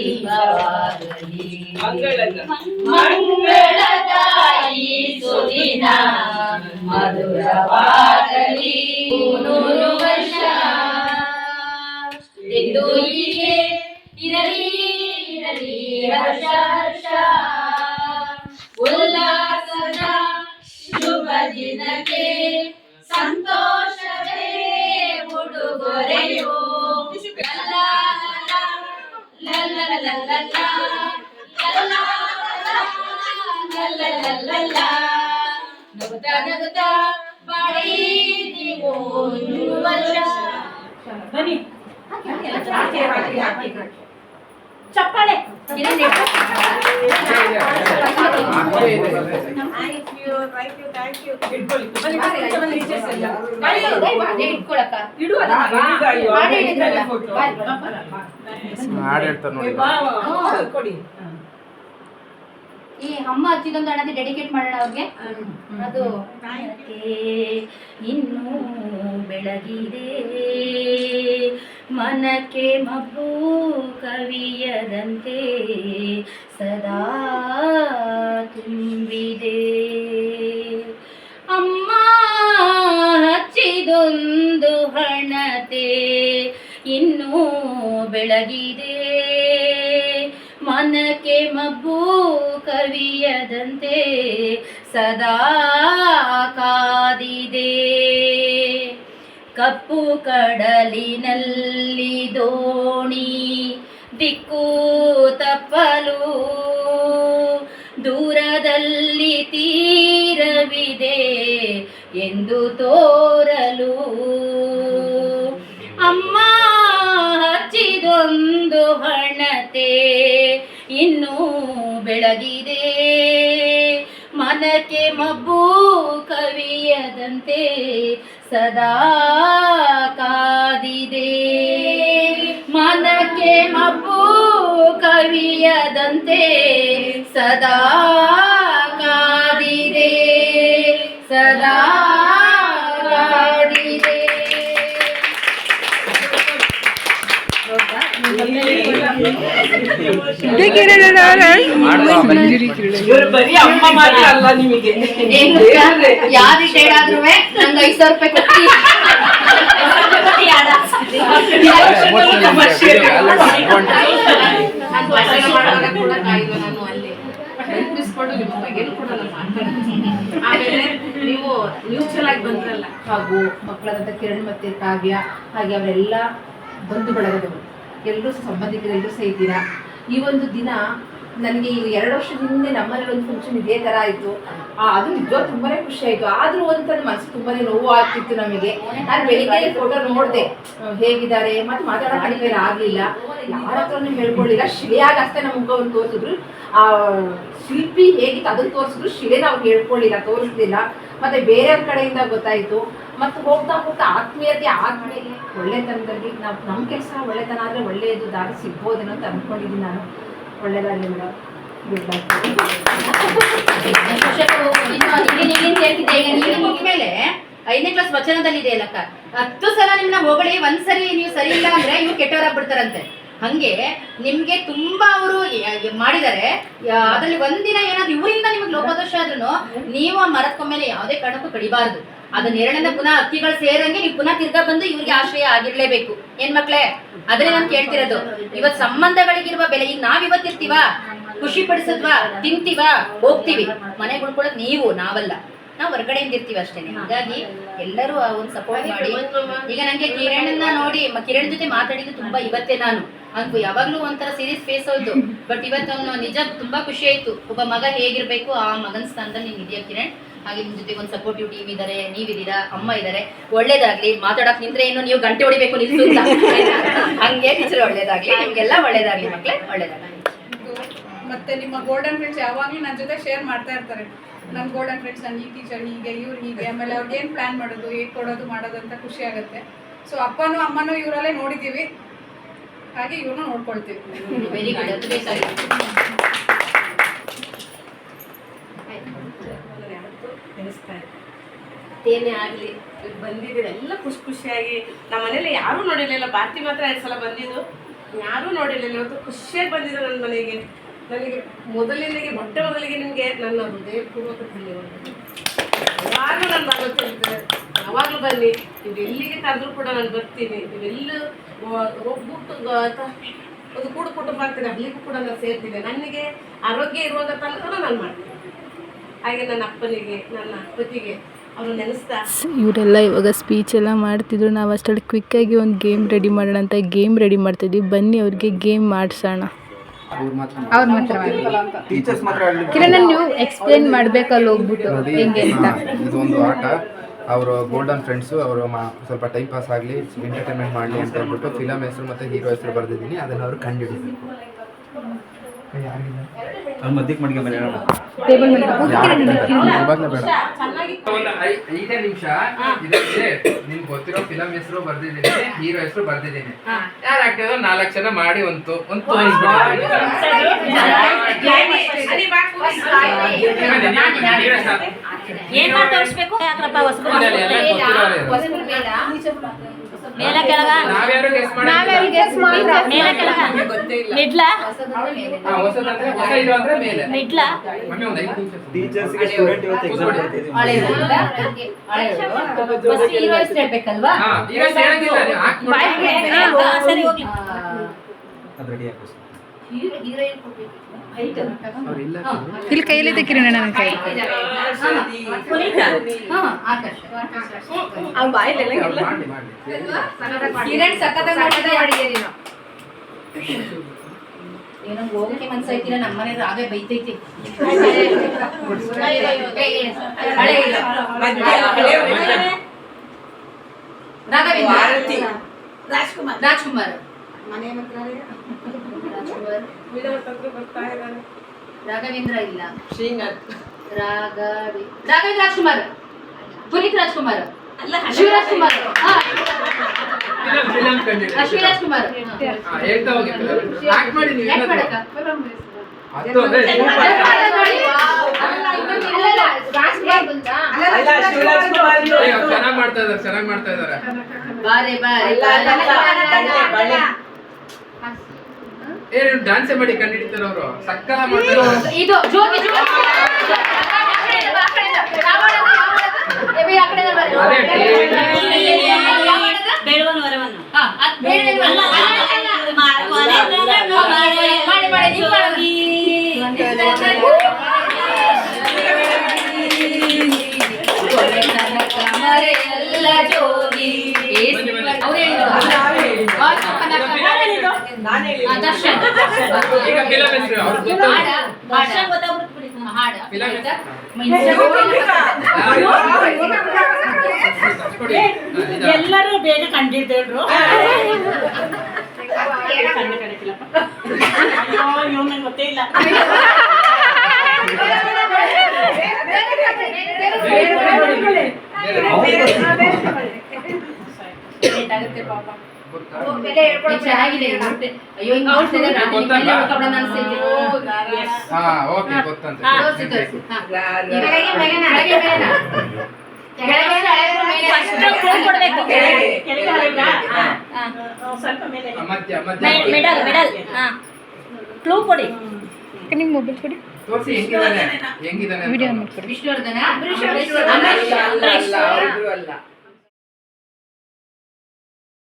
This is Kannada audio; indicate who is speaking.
Speaker 1: ದೀಪವಾಗಲಿ ಮಂಗಳದಾಯಿ ಸುದಿನ ಮಧುರವಾಗಲಿ 100 ವರ್ಷ ಎಂದು ಹೀಗೆ ಇರಲಿ ಇರಲಿ ಹರ್ಷ ಹರ್ಷ ಉಲ್ಲಾಸದ ಶುಭ ದಿನಕ್ಕೆ ಸಂತೋಷವೇ ಉಡುಗೊರೆಯೋ ನಗುತ್ತಾ ನಗುತ್ತಾ ಬಾಳಿ ನೀವು 100 ವರ್ಷ. ಬನ್ನಿ ಚಪ್ಪಾಳೆ. ಈ ಅಮ್ಮ ಹಚ್ಚಿದೊಂದು ಹಣದಿ ಡೆಡಿಕೇಟ್ ಮಾಡೋಣ ಅವ್ರಿಗೆ. ಅದು ಇನ್ನೂ ಬೆಳಗಿದೆ ಮನಕ್ಕೆ ಮಬ್ಬು ಕವಿಯದಂತೆ ಸದಾ ತುಂಬಿದೆ ಅಮ್ಮ ಹಚ್ಚಿದೊಂದು ಹಣತೆ ಇನ್ನೂ ಬೆಳಗಿದೆ ಮನಕ್ಕೆ ಮಬ್ಬು ಕವಿಯದಂತೆ ಸದಾ ಕಾದಿದೆ ಕಪ್ಪು ಕಡಲಿನಲ್ಲಿ ದೋಣಿ ದಿಕ್ಕು ತಪ್ಪಲು ದೂರದಲ್ಲಿ ತೀರವಿದೆ ಎಂದು ತೋರಲು ಅಮ್ಮ ಹಚ್ಚಿದೊಂದು ಹಣತೆ ಇನ್ನೂ ಬೆಳಗಿದೆ ಮನಕ್ಕೆ ಮಬ್ಬು ಕವಿಯದಂತೆ ಸದಾ ಕಾದಿದೆ ಮನಕ್ಕೆ ಮಬ್ಬು ಕವಿಯದಂತೆ ಸದಾ ಕಾದಿದೆ ಸದಾ ಕಾದಿದೆ.
Speaker 2: ಬರೀ ಅಮ್ಮ ಮಾತ್ರ ಅಲ್ಲ ನಿಮಗೆ
Speaker 1: ಯಾರು ರಿಟೈರ್ಡ್ ಆದ್ರೂ ನಂಗೆ 5,000 ರೂಪಾಯಿ ಕೊಡ್ತೀನಿ.
Speaker 3: ಆಮೇಲೆ ನೀವು ನ್ಯೂಟ್ರಲ್ ಆಗಿ ಬಂದ್ರಲ್ಲ, ಹಾಗೂ ಮಕ್ಕಳಾದಂಥ ಕಿರಣ್ ಮತ್ತೆ ಕಾವ್ಯ ಹಾಗೆ ಅವರೆಲ್ಲ ಬಂಧು ಬಳಗದವರು ಎಲ್ಲರೂ ಸಂಬಂಧಿಕರು ಎಲ್ಲರೂ ಸಹ ಇದ್ದೀರಾ. ಈ ಒಂದು ದಿನ ನನಗೆ ಈಗ 2 ವರ್ಷದ ಹಿಂದೆ ನಮ್ಮಲ್ಲಿ ಒಂದು ಫಂಕ್ಷನ್ ಇದೇ ಥರ ಆಯಿತು. ಅದು ನಿಜವಾಗ್ಲೂ ತುಂಬಾ ಖುಷಿ ಆಯಿತು. ಆದರೂ ಒಂದು ನನ್ನ ಮನಸ್ಸು ತುಂಬಾ ನೋವು ಆಗ್ತಿತ್ತು ನಮಗೆ. ನಾನು ಬೆಳಿಗ್ಗೆ ಫೋಟೋ ನೋಡಿದೆ ಹೇಗಿದ್ದಾರೆ, ಮತ್ತು ಮಾತಾಡೋಕೆ ಆಗಲಿಲ್ಲ, ಯಾರ ಹತ್ರನೂ ಹೇಳ್ಕೊಳ್ಳಿಲ್ಲ. ಶಿಲೆಯಾಗಿ ಅಷ್ಟೇ ನಮ್ಮ ಮುಖವನ್ನು ತೋರಿಸಿದ್ರು. ಆ ಶಿಲ್ಪಿ ಹೇಗಿತ್ತು ಅದನ್ನು ತೋರಿಸಿದ್ರು, ಶಿಲೆನ ಅವ್ರು ಹೇಳ್ಕೊಳ್ಳಿಲ್ಲ, ತೋರಿಸ್ಲಿಲ್ಲ. ಮತ್ತು ಬೇರೆಯವ್ರ ಕಡೆಯಿಂದ ಗೊತ್ತಾಯಿತು. ಮತ್ತು ಹೋಗ್ತಾ ಹೋಗ್ತಾ ಆತ್ಮೀಯತೆ ಆದ್ಮೇಲೆ ಒಳ್ಳೆತನದಲ್ಲಿ ನಾವು ನಮ್ಮ ಕೆಲಸ ಒಳ್ಳೆತನ ಆದರೆ ಒಳ್ಳೆಯದು ದಾರಿ ಸಿಗ್ಬೋದೇನೋ ಅಂತ ಅಂದ್ಕೊಂಡಿದ್ದೀನಿ ನಾನು. ಒಳ್ಳೆಯದಾಗಲಿ ಮೇಡಮ್.
Speaker 1: ಮೇಲೆ 5ನೇ ಕ್ಲಾಸ್ ವಚನದಲ್ಲಿ ಇದೆ ಅಲ್ಲಕ್ಕ, 10 ಸಲ ನಿಮ್ನ ಹೊಗಳಿ ಒಂದ್ಸರಿ ನೀವು ಸರಿ ಇಲ್ಲ ಅಂದ್ರೆ ಇವ್ರು ಕೆಟ್ಟವರಾಗ್ಬಿಡ್ತಾರಂತೆ. ಹಂಗೆ ನಿಮ್ಗೆ ತುಂಬಾ ಅವರು ಮಾಡಿದ್ದಾರೆ. ಅದ್ರಲ್ಲಿ ಒಂದಿನ ಏನಾದ್ರು ಇವರಿಂದ ನಿಮ್ಗೆ ಲೋಪದೋಷ ಆದ್ರೂ ನೀವು ಆ ಮರದ ಕೊಂಬೆಲೆ ಯಾವುದೇ ಕಾರಣಕ್ಕೂ ಕಡಿಬಾರದು. ಅದು ನೆರಳಿಂದ ಪುನಃ ಹಕ್ಕಿಗಳು ಸೇರಂಗೆ ನೀವು ಪುನಃ ತಿರ್ಗಾ ಬಂದು ಇವ್ರಿಗೆ ಆಶ್ರಯ ಆಗಿರ್ಲೇಬೇಕು. ಏನ್ ಮಕ್ಳೇ, ಅದನ್ನೇ ನಾನು ಕೇಳ್ತಿರೋದು. ಇವತ್ ಸಂಬಂಧಗಳಿಗಿರುವ ಬೆಲೆ, ಈಗ ನಾವ್ ಇವತ್ತಿರ್ತೀವ, ಖುಷಿ ಪಡಿಸದ್ವಾ, ತಿಂತೀವ, ಹೋಗ್ತೀವಿ, ಮನೆಗೆ ಉಳ್ಕೊಳ್ಳೋದು ನೀವು, ನಾವಲ್ಲ. ನಾವು ಹೊರಗಡೆಯಿಂದ ಇರ್ತೀವಿ ಅಷ್ಟೇನೆ. ಹಾಗಾಗಿ ಎಲ್ಲರೂ ಒಂದು ಸಪೋರ್ಟ್ ಮಾಡಿ. ಈಗ ನಂಗೆ ಕಿರಣನ್ನ ನೋಡಿ, ಕಿರಣ್ ಜೊತೆ ಮಾತಾಡಿದ್ದು ತುಂಬಾ ಇವತ್ತೇ. ನಾನು ಅಂಕು ಯಾವಾಗ್ಲೂ ಒಂಥರ ಸೀರಿಯಸ್ ಫೇಸ್ ಹೋಯ್ತು, ಬಟ್ ಇವತ್ತು ಅವನು ನಿಜ ತುಂಬಾ ಖುಷಿ ಆಯ್ತು. ಒಬ್ಬ ಮಗ ಹೇಗಿರ್ಬೇಕು ಆ ಮಗನ ಸ್ಥಾನದಲ್ಲಿ ನೀನ್ ಇದೆಯಾ ಕಿರಣ್. ಹಾಗೆ ನಿಮ್ ಜೊತೆ ಒಂದು ಸಪೋರ್ಟಿವ್ ಟೀಮ್ ಇದ್ದಾರೆ, ನೀವಿದ್ದೀರಾ, ಅಮ್ಮ ಇದ್ದಾರೆ. ಒಳ್ಳೇದಾಗ್ಲಿ. ಮಾತಾಡಕ್ ನಿಂತ್ರೆ ಏನು ನೀವು ಗಂಟೆ ಹೊಡಿಬೇಕು ನಿಲ್ಸು ಅಂತ ಹಂಗೆ ಟೀಚರ್ ಒಳ್ಳೇದಾಗ್ಲಿ, ನಿಮ್ಗೆಲ್ಲ ಒಳ್ಳೇದಾಗ್ಲಿ ಮಕ್ಳೇ, ಒಳ್ಳೇದಾಗ್ಲಿ.
Speaker 4: ಮತ್ತೆ ನಿಮ್ಮ ಗೋಲ್ಡನ್ ಫ್ರೆಂಡ್ಸ್ ಯಾವಾಗಲೂ ನನ್ನ ಜೊತೆ ಶೇರ್ ಮಾಡ್ತಾ ಇರ್ತಾರೆ. ನನ್ನ ಗೋಲ್ಡನ್ ಫ್ರೆಂಡ್ಸ್, ನನ್ನ ಈ ಟೀಚರ್ ಹೀಗೆ, ಇವ್ರು ಹೀಗೆ, ಆಮೇಲೆ ಅವ್ರಿಗೆ ಏನು ಪ್ಲ್ಯಾನ್ ಮಾಡೋದು, ಹೇಗೆ ಕೊಡೋದು ಮಾಡೋದು ಅಂತ ಖುಷಿ ಆಗುತ್ತೆ. ಸೊ ಅಪ್ಪನೂ ಅಮ್ಮನೂ ಇವರಲ್ಲೇ ನೋಡಿದ್ದೀವಿ, ಹಾಗೆ ಇವ್ರನ್ನೂ ನೋಡ್ಕೊಳ್ತೀವಿ.
Speaker 1: Very good.
Speaker 3: ಏನೇ ಆಗಲಿ ಬಂದಿದ್ದೀರ ಎಲ್ಲ ಖುಷಿಯಾಗಿ. ನಮ್ಮ ಮನೇಲಿ ಯಾರೂ ನೋಡಿರಲಿಲ್ಲ, ಭಾರತಿ ಮಾತ್ರ 2 ಸಲ ಬಂದಿದ್ದು.
Speaker 5: ಯಾರೂ ನೋಡಿಲ್ಲ ಇವತ್ತು ಖುಷಿಯಾಗಿ ಬಂದಿದೆ ನನ್ನ ಮನೆಗೆ. ನನಗೆ ಮೊದಲಿಗೆ ನಿಮಗೆ ನನ್ನ ಹೃದಯಪೂರ್ವಕ ಧನ್ಯವಾದ. ಯಾವಾಗಲೂ ನಾನು ಭಾಗವಹಿಸಿರ್ತಾರೆ, ಯಾವಾಗಲೂ ಬನ್ನಿ, ನೀವು ಎಲ್ಲಿಗೆ ಕರೆದ್ರೂ ಕೂಡ ನಾನು ಬರ್ತೀನಿ. ನೀವೆಲ್ಲೂ ಹೋಗ್ಬಿಟ್ಟು ಒಂದು ಕೂಡು ಕುಟುಂಬ ಆಗ್ತದೆ, ಅಲ್ಲಿಗೂ ಕೂಡ ನಾನು ಸೇರ್ತೀನಿ. ನನಗೆ ಆರೋಗ್ಯ ಇರುವಾಗ ತನಕ ನಾನು ಮಾಡ್ತೀನಿ. ಹಾಗೆ ನನ್ನ ಅಪ್ಪನಿಗೆ, ನನ್ನ ಪತಿಗೆ ಅವರು ನೆನೆಸ್ತಾ
Speaker 6: ಇವರೆಲ್ಲ ಇವಾಗ ಸ್ಪೀಚ್ ಎಲ್ಲ ಮಾಡ್ತಿದ್ರು. ನಾವು ಅಷ್ಟರಲ್ಲಿ ಕ್ವಿಕ್ಕಾಗಿ ಒಂದು ಗೇಮ್ ರೆಡಿ ಮಾಡೋಣ ಅಂತ ಗೇಮ್ ರೆಡಿ ಮಾಡ್ತಿದ್ವಿ. ಬನ್ನಿ ಅವ್ರಿಗೆ ಗೇಮ್ ಮಾಡಿಸೋಣ.
Speaker 3: ಅವ್ರು ಮಾತ್ರ
Speaker 6: ಕಿರಣ್ ನೀವು ಎಕ್ಸ್ಪ್ಲೇನ್ ಮಾಡ್ಬೇಕಲ್ಲ ಹೋಗ್ಬಿಟ್ಟು ಹೆಂಗೆ ಅಂತ.
Speaker 7: ಇದೊಂದು ಆಟ. ಅವರು ಗೋಲ್ಡನ್ ಫ್ರೆಂಡ್ಸು, ಅವರು ಸ್ವಲ್ಪ ಟೈಮ್ ಪಾಸ್ ಆಗಲಿ, ಎಂಟರ್ಟೈನ್ಮೆಂಟ್ ಮಾಡಲಿ ಅಂತ ಹೇಳ್ಬಿಟ್ಟು ಫಿಲಮ್ ಹೆಸರು ಮತ್ತು ಹೀರೋ ಹೆಸರು ಬರೆದಿದ್ದೀನಿ. ಅದನ್ನು ಅವರು ಕಂಡುಹಿಡಿಬೇಕು.
Speaker 8: ಮಧ್ಯಕ್ಕೆ ಮಡಿಗೆ ಮೇಲೆ
Speaker 7: ಇವಾಗಲೇ ಬೇಡ, ಒಂದು 5 ನಿಮಿಷ ಇದಕ್ಕೆ ನಿಮ್ಗೆ ಗೊತ್ತಿರೋ ಫಿಲಮ್ ಹೆಸರು ಬರ್ದಿದ್ದೀನಿ, ಹೀರೋ ಹೆಸರು ಬರ್ದಿದ್ದೀನಿ. ಯಾರು ಆಗ್ತದೋ 4 ಜನ ಮಾಡಿ ಒಂದು
Speaker 6: ಇಲ್ಲಿ ಕೈಯಲ್ಲಿದ್ದ ಕಿರಣ ನನ್ನ ಕೈ
Speaker 1: ಕಿರಣ್ ಸಖತ್ತಾಗಿ ಮಾಡಿದ್ದೀರಿ. ಏನೋ ಹೋಗಕ್ಕೆ ಮನ್ಸೈತಿಲ್ಲ, ನಮ್ಮನೆ ರಾಗ ಬೈತೈತಿ. ರಾಜ್ಕುಮಾರ್ ರಾಘವೇಂದ್ರ ಇಲ್ಲ, ರಾಘವೇಂದ್ರ ರಾಜ್ಕುಮಾರ್, ಪುನೀತ್ ರಾಜ್ಕುಮಾರ್, ಶಿವರಾಜ್ ಕುಮಾರ್, ಶಿವರಾಜ್ ಕುಮಾರ್.
Speaker 7: ಚೆನ್ನಾಗಿ ಮಾಡ್ತಾ ಇದಾರೆ.
Speaker 1: ಬಾರೆ
Speaker 7: ಡ್ಯಾನ್ಸ್ ಮಾಡಿ ಕಂಡಿಡಿತಾರೆ ಅವರು. ಸಕ್ಕಲ ಮಾಡ್ತಾರೆ.
Speaker 1: ಇದು ಜೋಗಿ
Speaker 2: ಎಲ್ಲರೂ ಬೇಗ ಕಂಡಿದ್ದೇಳ್ರು. ಗೊತ್ತೇ ಇಲ್ಲ.
Speaker 1: ಚೆನ್ನಾಗಿದೆ. ಅಯ್ಯೋ ಹಿಂಗ್
Speaker 2: ಕ್ಲೂ ಕೊಡಿ.
Speaker 6: ನಿಮ್ಗೆ ಮೊಬೈಲ್ ಕೊಡಿ.
Speaker 7: ತೋರಿಸಿ ಹೆಂಗಿದ್ದಾನೆ
Speaker 6: ವಿಡಿಯೋ ಮಾಡ್ಕೊಡಿ.
Speaker 1: ವಿಷ್ಣುವರ್ಧನ,
Speaker 2: ಅಲ್ಲ